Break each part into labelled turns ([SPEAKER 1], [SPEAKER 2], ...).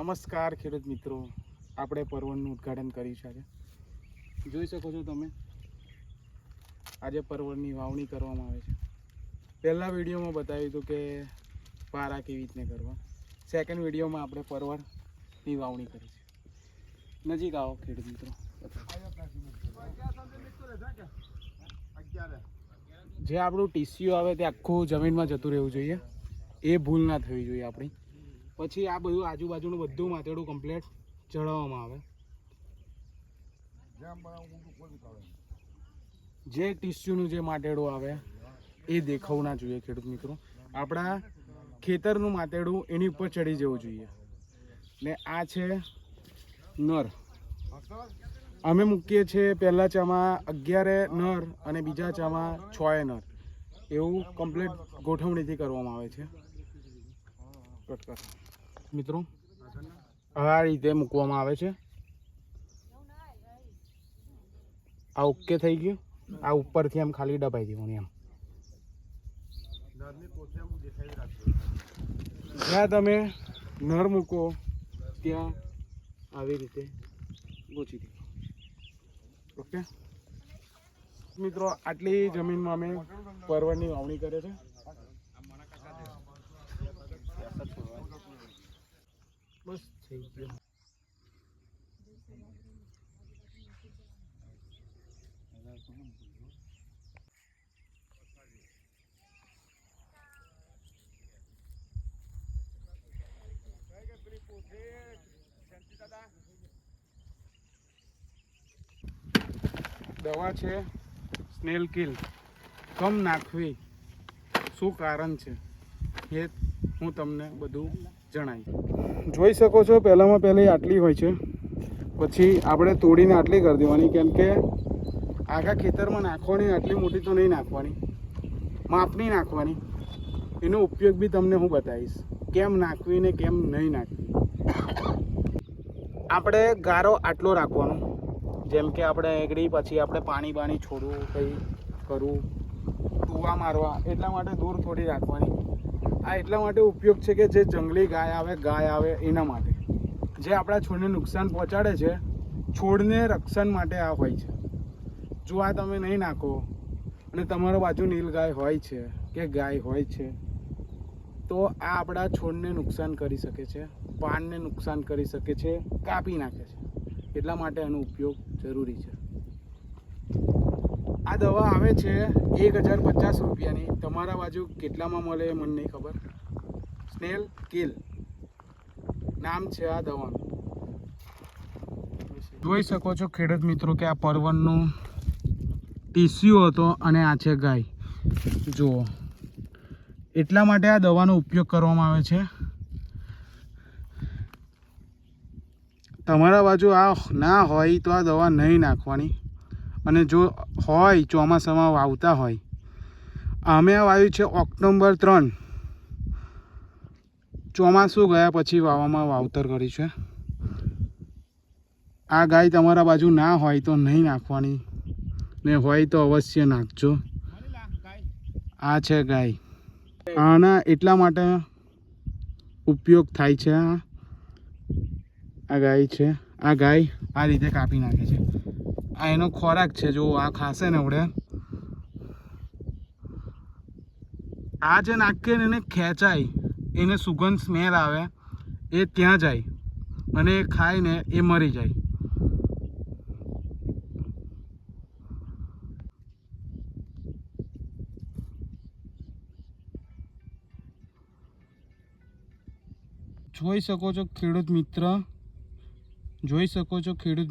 [SPEAKER 1] નમસ્કાર ખેડૂત મિત્રો, આપણે પરવળનું ઉદ્ઘાટન કર્યું છે. આજે જોઈ શકો છો તમે, આજે પરવળની વાવણી કરવામાં આવે છે. પહેલા વિડીયોમાં બતાવ્યું હતું કે પારા કેવી રીતને કરવા. સેકન્ડ વિડીયોમાં આપણે પરવળની વાવણી કરી છે. નજીક આવો ખેડૂત મિત્રો. જે આપણું ટીસ્યુ આવે તે આખું જમીનમાં જતું રહેવું જોઈએ, એ ભૂલ ના થવી જોઈએ આપણી. પછી આ બધું આજુબાજુનું બધું માથેડું કમ્પ્લીટ ચડાવવામાં આવે. જે ટીસ્યુનું જે માટેડું આવે એ દેખાવું ના જોઈએ ખેડૂત મિત્રો. આપણા ખેતરનું માટેડું એની ઉપર ચડી જવું જોઈએ. ને આ છે નર. અમે મૂકીએ છીએ પહેલાં ચામાં 11 નર અને બીજા ચામાં 6 નર, એવું કમ્પ્લીટ ગોઠવણીથી કરવામાં આવે છે. મિત્રો આ રીતે મૂકવામાં આવે છે. આ ઓકે થઈ ગયું. આ ઉપરથી એમ ખાલી દબાઈ દેવાનું એમ. જ્યાં તમે નર મૂકો ત્યાં આવી રીતે ગોચી દો. ઓકે મિત્રો, આટલી જમીનમાં અમે પરવળની વાવણી કરે છે. બસ થઈ ગયું. દવા છે સ્નેલ કિલ. કમ નાખવી, શું કારણ છે એ હું તમને બધું જણાવીશ. જોઈ શકો છો, પહેલામાં પહેલી આટલી હોય છે, પછી આપણે તોડીને આટલી કરી દેવાની. કેમ કે આખા ખેતરમાં નાખવાની આટલી મોટી તો નહીં નાખવાની, માપની નાખવાની. એનો ઉપયોગ બી તમને હું બતાવીશ, કેમ નાખવી ને કેમ નહીં નાખવી. આપણે ગારો આટલો રાખવાનો. જેમ કે આપણે એગડી પછી આપણે પાણી છોડવું, કંઈ કરવું, ટૂવા મારવા, એટલા માટે દૂર થોડી રાખવાની. આ એટલા માટે ઉપયોગ છે કે જે જંગલી ગાય આવે એના માટે, જે આપણા છોડને નુકસાન પહોંચાડે છે, છોડને રક્ષણ માટે આ હોય છે. જો આ તમે નહીં નાખો અને તમારા બાજુ નીલ ગાય હોય છે કે ગાય હોય છે, તો આ આપણા છોડને નુકસાન કરી શકે છે, પાનને નુકસાન કરી શકે છે, કાપી નાખે છે. એટલા માટે એનો ઉપયોગ જરૂરી છે. આ દવા આવે છે 1050 રૂપિયાની. તમારા બાજુ કેટલામાં મળે એ મને નહીં ખબર. સ્નેલ કિલ નામ છે આ દવાનું. જોઈ શકો છો ખેડૂત મિત્રો કે આ પરવળનું ટીસ્યુ હતો અને આ છે ગાય. જુઓ, એટલા માટે આ દવાનો ઉપયોગ કરવામાં આવે છે. તમારા બાજુ આ ના હોય તો આ દવા નહીં નાખવાની. અને જો હોય, ચોમાસામાં વાવતા હોય, અમે આ વાવ્યું છે ઓક્ટોબર 3, ચોમાસું ગયા પછી વાવતર કરી છે. આ ગાય તમારા બાજુ ના હોય તો નહીં નાખવાની, ને હોય તો અવશ્ય નાખજો. આ છે ગાય. આના એટલા માટે ઉપયોગ થાય છે. આ ગાય છે. આ ગાય આ રીતે કાપી નાખે છે. આ એનો ખોરાક છે. જો આ ખાશે ને વડે, આ જે નાખે ને એને ખેંચાય, એને સુગંધ સ્મેલ આવે, એ ત્યાં જાય અને એ ખાઈને એ મરી જાય. જોઈ શકો છો ખેડૂત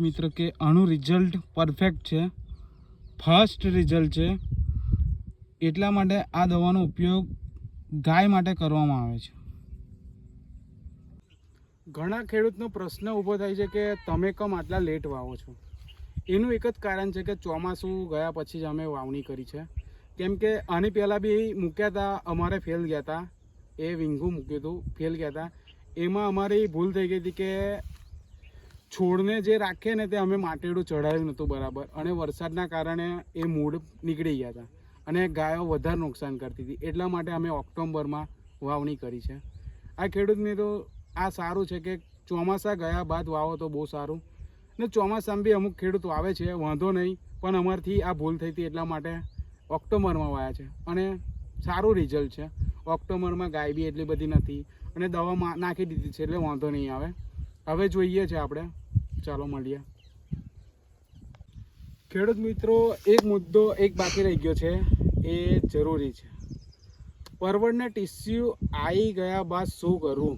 [SPEAKER 1] મિત્ર કે આનું રિઝલ્ટ પરફેક્ટ છે, ફર્સ્ટ રિઝલ્ટ છે. એટલા માટે આ દવાનો ઉપયોગ ગાય માટે કરવામાં આવે છે. ઘણા ખેડૂતનો પ્રશ્ન ઊભો થાય છે કે તમે કેમ આટલા લેટ વાવો છો. એનું એક જ કારણ છે કે ચોમાસું ગયા પછી જ અમે વાવણી કરી છે. કેમ કે આની પહેલાં બી મૂક્યા હતા, અમારે ફેલ ગયા હતા. એ વિંગું મૂક્યું હતું, ફેલ ગયા હતા. એમાં અમારી ભૂલ થઈ ગઈ હતી કે છોડને જે રાખે ને તે અમે માટેડું ચડાવ્યું નહોતું બરાબર, અને વરસાદના કારણે એ મૂળ નીકળી ગયા હતા અને ગાયો વધારે નુકસાન કરતી હતી. એટલા માટે અમે ઓક્ટોબરમાં વાવણી કરી છે. આ ખેડૂતને તો આ સારું છે કે ચોમાસા ગયા બાદ વાવો તો બહુ સારું. ને ચોમાસામાં બી અમુક ખેડૂત વાવે છે, વાંધો નહીં, પણ અમારથી આ ભૂલ થઈ હતી એટલા માટે ઓક્ટોબરમાં વાયા છે અને સારું રિઝલ્ટ છે. ઓક્ટોબરમાં ગાય બી એટલી બધી નથી અને દવા નાખી દીધી છે એટલે વાંધો નહીં આવે. હવે જોઈએ છે આપણે, ચાલો મળીએ. ખેડૂત મિત્રો, એક મુદ્દો એક બાકી રહી ગયો છે, એ જરૂરી છે. પરવળને ટીસ્યુ આવી ગયા બાદ શું કરવું,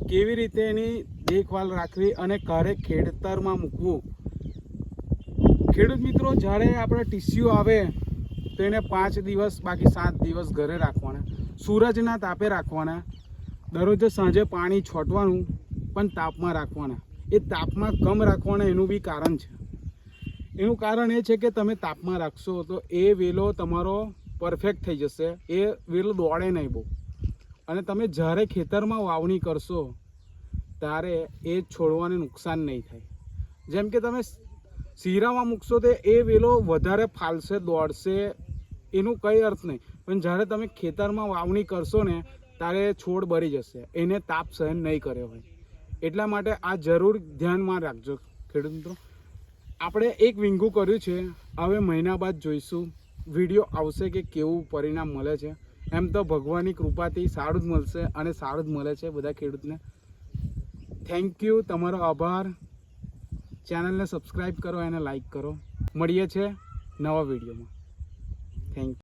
[SPEAKER 1] કેવી રીતે એની દેખભાળ રાખવી અને ઘરે ખેતરમાં મૂકવું. ખેડૂત મિત્રો, જ્યારે આપણે ટીસ્યુ આવે તો એને 5 દિવસ બાકી 7 દિવસ ઘરે રાખવાના, સૂરજના તાપે રાખવાના. દરરોજ સાંજે પાણી છોટવાનું, પણ તાપમાં રાખવાના. એ તાપમાં કમ રાખવાના એનું બી કારણ છે. એનું કારણ એ છે કે તમે તાપમાં રાખશો તો એ વેલો તમારો પરફેક્ટ થઈ જશે, એ વેલો દોડે નહીં બહુ. અને તમે જ્યારે ખેતરમાં વાવણી કરશો ત્યારે એ છોડવાને નુકસાન નહીં થાય. જેમ કે તમે શીરામાં મૂકશો તો એ વેલો વધારે ફાલશે, દોડશે, એનું કંઈ અર્થ નહીં. પણ જ્યારે તમે ખેતરમાં વાવણી કરશો ને ત્યારે છોડ બળી જશે, એને તાપ સહન નહીં કર્યો હોય. એટલા માટે આ જરૂર ધ્યાનમાં રાખજો ખેડૂત મિત્રો. આપણે 1 વીંગું કર્યું છે, હવે મહિના બાદ જોઈશું વિડીયો આવશે કે કેવું પરિણામ મળે છે. એમ તો ભગવાનની કૃપાથી સારું જ મળશે અને સારું જ મળે છે બધા ખેડૂતને. થેન્ક યુ, તમારો આભાર. ચેનલને સબસ્ક્રાઈબ કરો અને લાઈક કરો. મળીએ છીએ નવા વિડીયોમાં. Thank you.